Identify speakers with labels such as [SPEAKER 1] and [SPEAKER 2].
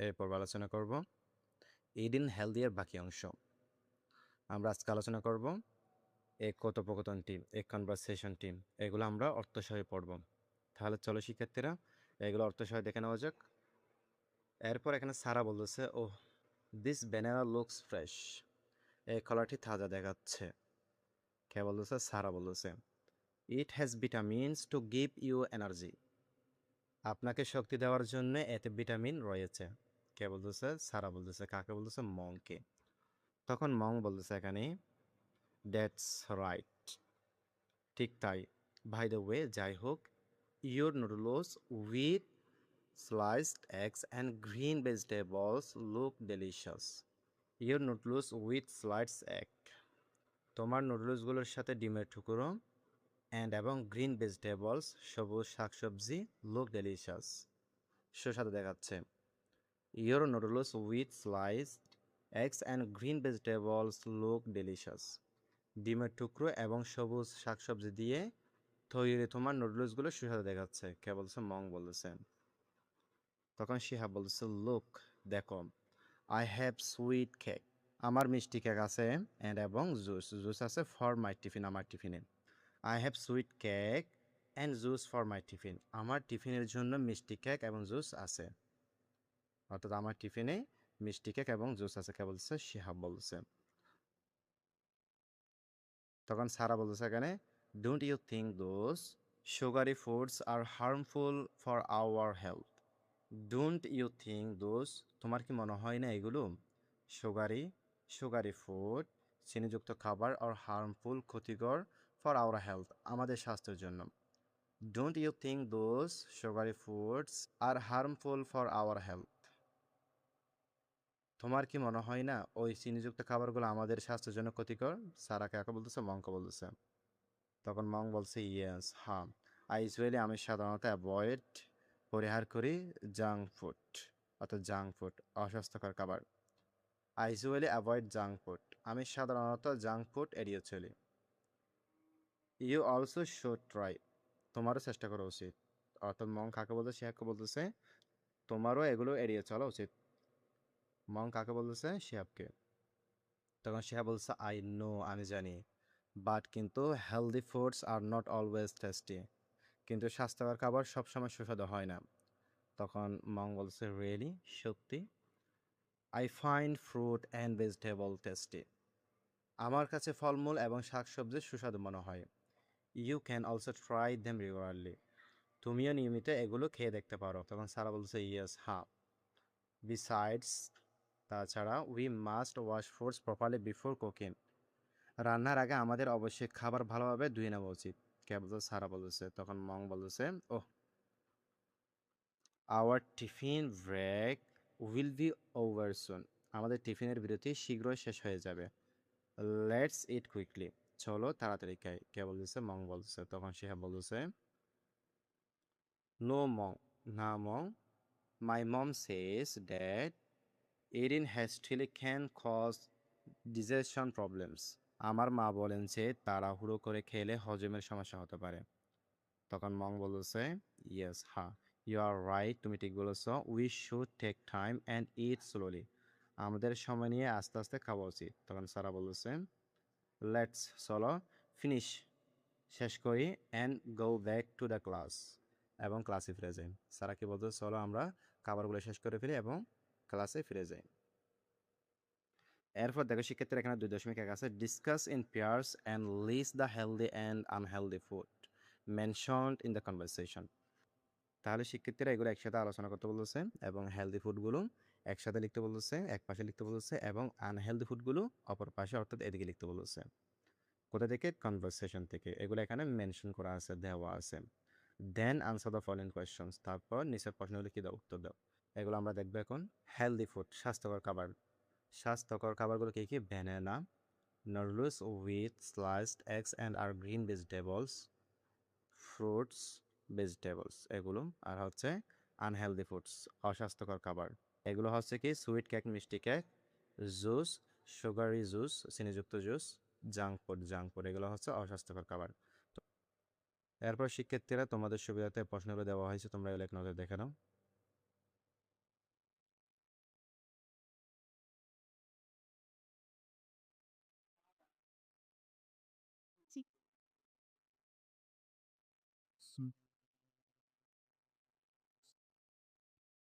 [SPEAKER 1] এরপর আলোচনা করব ইডিন হেলদিয়ার বাকি অংশ। আমরা আজকে আলোচনা করব এই কথোপকথন টিম, এই কনভারসেশন টিম, এগুলো আমরা অর্থসহে পড়ব। তাহলে চলো শিক্ষার্থীরা এগুলো অর্থসহে দেখে নেওয়া যাক। এরপর এখানে সারা বলতেছে, oh this banana looks fresh, এই কলাটি তাজা দেখাচ্ছে। কে বলতেছে? সারা বলতেছে। It has vitamins to give you energy, আপনাকে শক্তি দেওয়ার জন্য এতে ভিটামিন রয়েছে। কে বলতেছে? সারা বলতেছে। কাকে বলতেছে? মংকে। তখন মং বলতেছে এখানে, দ্যাটস রাইট, ঠিক তাই। বাই দ্য ওয়ে, যাই হোক, your noodles with sliced eggs and green vegetables look delicious. Your noodles with sliced egg, তোমার নুডলসগুলোর সাথে ডিমের টুকরো, অ্যান্ড এবং গ্রিন ভেজিটেবলস, সবুজ শাকসবজি, লুক ডেলিশিয়াস, সুস্বাদু দেখাচ্ছে। Your noodles with sliced eggs and green vegetables look delicious, ডিমের টুকরো এবং সবুজ শাকসবজি দিয়ে তৈরি তোমার নুডলসগুলো সুস্বাদু দেখাচ্ছে। কে বলছে? মং বলতেছে। তখন শিহাব বলছে, লুক, দেখো, আই হ্যাভ সুইট কেক, আমার মিষ্টি কেক আছে, অ্যান্ড এবং জুস, জুস আছে ফর মাই টিফিন, আমার টিফিনে। I have sweet cake and juice for my tiffin, আমার টিফিনের জন্য মিষ্টি কেক এবং জুস আছে। অর্থাৎ আমার টিফিনে মিষ্টি কেক এবং জুস আছে। কে বলছে? শিহাব বলছে। তখন সারা বলতেছে এখানে, don't you think those sugary foods are harmful for our health? Don't you think those, তোমার কি মনে হয় না এগুলো সুগারি ফুড, চিনিযুক্ত খাবার, আর হার্মফুল, ক্ষতিকর, ফর আওয়ার হেলথ, আমাদের স্বাস্থ্যের জন্য। Don't you think those sugary foods are harmful for our health, তোমার কি মনে হয় না ওই চিনিযুক্ত খাবারগুলো আমাদের স্বাস্থ্যের জন্য ক্ষতিকর? সারা কাকে বলতেছে? মংকে বলতেছে। তখন মং বলছে, ইয়েস, হ্যাঁ, আমি সাধারণত পরিহার করি জাঙ্ক ফুড, অর্থাৎ জাঙ্ক ফুড, অস্বাস্থ্যকর খাবার। অ্যাভয়েড জাঙ্ক ফুড, আমি সাধারণত জাঙ্ক ফুড এড়িয়ে চলি। ইউ অলসো শুড ট্রাই, তোমারও চেষ্টা করা উচিত। অর্থাৎ মং কাকে বলতেছে? শিহাবকে বলতেছে, তোমারও এগুলো এড়িয়ে চলা উচিত। মং কাকে বলতেছে? শিহাবকে। তখন শিহাব বলছে, আই নো, আমি জানি, বাট কিন্তু healthy foods are not always tasty, কিন্তু স্বাস্থ্যকর খাবার সবসময় সুস্বাদু হয় না। তখন মং বলছে, রিয়েলি, সত্যি? I find fruit and vegetable tasty, আমার কাছে ফলমূল এবং শাকসবজি সুস্বাদু মনে হয়। You can also try them regularly, তুমিও নিয়মিত এগুলো খেয়ে দেখতে পারো। তখন সারা বলছে, ইয়েস, হ্যাঁ। বিসাইডস, তাছাড়া, we must wash foods properly before cooking, রান্নার আগে আমাদের অবশ্যই খাবার ভালোভাবে ধুয়ে নেওয়া উচিত। কে বলছে? সারা বলেছে। তখন মং বলেছে, oh, our tiffin break will be over soon, আমাদের টিফিনের বিরতি শীঘ্রই শেষ হয়ে যাবে। লেটস ইট কুইকলি, চলো তাড়াতাড়ি খাই। কে বলতেছে? মং বলতেছে। তখন শিহাব বলতেছে, নো মং, না Mong, my mom says that eating hastily can cause digestion problems, আমার মা বলেন যে তাড়াহুড়ো করে খেলে হজমের সমস্যা হতে পারে। তখন মং বলেছে, ইয়েস, হ্যাঁ, ইউ আর রাইট, তুমি ঠিক বলেছ। We should take time and eat slowly, আমাদের সময় নিয়ে আস্তে আস্তে খাওয়া উচিত। তখন সারা বলেছে, লেটস, চলো, ফিনিশ, শেষ করি, and go back to the class, এবং ক্লাসে ফিরে যাই। সারা কি বলতো? চলো আমরা খাবারগুলো শেষ করে ফেলি এবং ক্লাসে ফিরে যাই। এরপর দেখো শিক্ষার্থীরা, এখানে 2.1 আছে, discuss in pairs and list the healthy and unhealthy food mentioned in the conversation. তাহলে শিক্ষার্থীরা এগুলো একসাথে আলোচনা করতে বলতেছে এবং হেলদি ফুডগুলো একসাথে লিখতে বলতেছে, এক পাশে লিখতে বলতেছে, এবং আনহেলদি ফুডগুলো অপর পাশে, অর্থাৎ এদিকে লিখতে বলতেছে। কোথা থেকে? কনভারসেশন থেকে। এগুলো এখানে মেনশন করা আছে, দেওয়া আছে। Then answer the following questions, তারপর নিচের প্রশ্নগুলো কি দাও, উত্তর দাও। এগুলো আমরা দেখবো এখন। হেলদি ফুড, স্বাস্থ্যকর খাবার। স্বাস্থ্যকর খাবারগুলো কি কি? Banana, noodles with sliced eggs and are green vegetables, fruits, vegetables, এগুলো। আর হচ্ছে আনহেলদি ফুডস, অস্বাস্থ্যকর খাবার। এগুলো হচ্ছে কি? সুইট কেক, মিষ্টি কেক, জুস, সুগারি জুস, চিনিযুক্ত জুস, জাঙ্ক ফুড, এগুলো হচ্ছে অস্বাস্থ্যকর খাবার। তো এরপর শিক্ষার্থীরা তোমাদের সুবিধাতে প্রশ্নগুলো দেওয়া হয়েছে, তোমরা এগুলো এক নজর দেখে নাও।